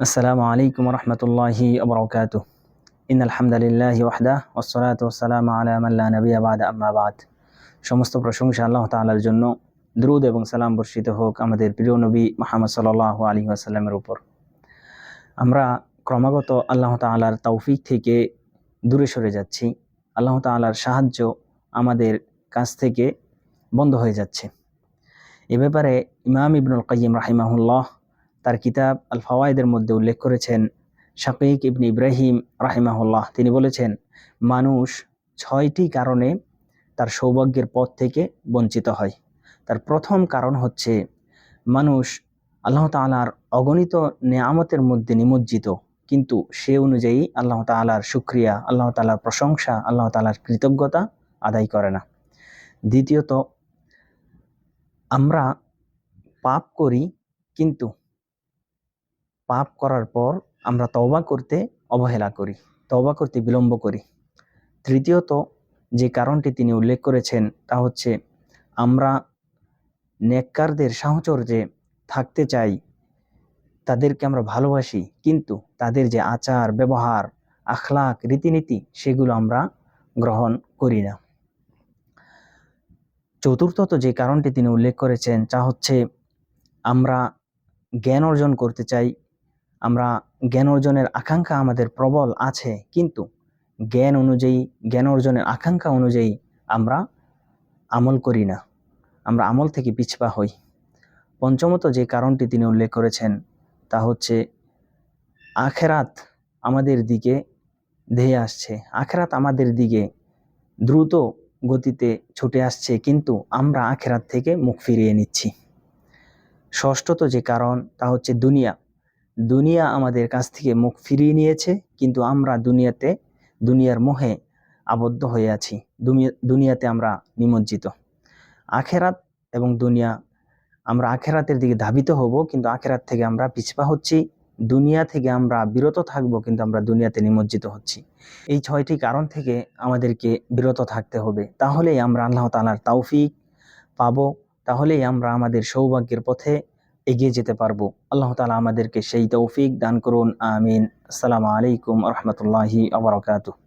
আসসালামু আলাইকুম রহমতুল্লাহি ওবরাকাতুহ। ইন্নাল হামদুলিল্লাহি ওয়াহদাহু ওয়াসসালাতু ওয়াসসালামু আলা মান লা নাবিয়্যা বা'দা আম্মা বা'দ। সমস্ত প্রশংসা আল্লাহ তাআলার জন্য, দরুদ এবং সালাম বর্ষিত হোক আমাদের প্রিয় নবী মুহাম্মদ সাল্লাল্লাহু আলাইহি ওয়াসাল্লামের উপর। আমরা ক্রমাগত আল্লাহ তাআলার তৌফিক থেকে দূরে সরে যাচ্ছি। আল্লাহ তাআলার সাহায্য আমাদের কাছ থেকে বন্ধ হয়ে যাচ্ছে। এ ব্যাপারে ইমাম ইবনুল কাইয়্যিম রাহিমাহুল্লাহ তার কিতাব আল ফাওয়ায়েদের মধ্যে উল্লেখ করেছেন। শাকীক ইবনে ইব্রাহিম রাহিমাহুল্লাহ তিনি বলেছেন, মানুষ ৬টি কারণে তার সৌভাগ্যের পথ থেকে বঞ্চিত হয়। তার প্রথম কারণ হচ্ছে মানুষ আল্লাহ তাআলার অগণিত নেয়ামতের মধ্যে নিমজ্জিত, কিন্তু সে অনুযায়ী আল্লাহ তাআলার শুকরিয়া, আল্লাহ তাআলার প্রশংসা, আল্লাহ তাআলার কৃতজ্ঞতা আদায় করে না। দ্বিতীয়ত, আমরা পাপ করি, কিন্তু পাপ করার পর আমরা তওবা করতে অবহেলা করি, তওবা করতে বিলম্ব করি। তৃতীয়ত, যে কারণটি তিনি উল্লেখ করেছেন তা হচ্ছে আমরা নেককারদের সাহচর্যে থাকতে চাই, তাদেরকে আমরা ভালোবাসি, কিন্তু তাদের যে আচার ব্যবহার, আখলাক, রীতিনীতি সেগুলো আমরা গ্রহণ করি না। চতুর্থত যে কারণটি তিনি উল্লেখ করেছেন তা হচ্ছে আমরা জ্ঞান অর্জন করতে চাই, আমরা জ্ঞান অর্জনের আকাঙ্ক্ষা আমাদের প্রবল আছে, কিন্তু জ্ঞান অর্জনের আকাঙ্ক্ষা অনুযায়ী আমরা আমল করি না, আমরা আমল থেকে পিছপা হই। পঞ্চমত যে কারণটি তিনি উল্লেখ করেছেন তা হচ্ছে আখেরাত আমাদের দিকে ধেয়ে আসছে, আখেরাত আমাদের দিকে দ্রুত গতিতে ছুটে আসছে, কিন্তু আমরা আখেরাত থেকে মুখ ফিরিয়ে নিচ্ছি। ষষ্ঠত যে কারণ তা হচ্ছে দুনিয়া আমাদের কাছ থেকে মুখ ফিরিয়ে নিয়েছে, কিন্তু আমরা দুনিয়ার মোহে আবদ্ধ হয়ে আছি, দুনিয়াতে আমরা নিমজ্জিত। আখেরাত এবং দুনিয়া, আমরা আখেরাতের দিকে ধাবিত হব, কিন্তু আখেরাত থেকে আমরা পিছপা হচ্ছি। দুনিয়া থেকে আমরা বিরত থাকব, কিন্তু আমরা দুনিয়াতে নিমজ্জিত হচ্ছি। এই 6টি কারণ থেকে আমাদেরকে বিরত থাকতে হবে, তাহলেই আমরা আল্লাহ তাআলার তৌফিক পাবো, তাহলেই আমরা আমাদের সৌভাগ্যের পথে এগিয়ে যেতে পারবো। আল্লাহ তাআলা আমাদেরকে সেই তৌফিক দান করুন, আমিন। আসসালামু আলাইকুম রহমতুল্লাহি ওয়া বারাকাতুহু।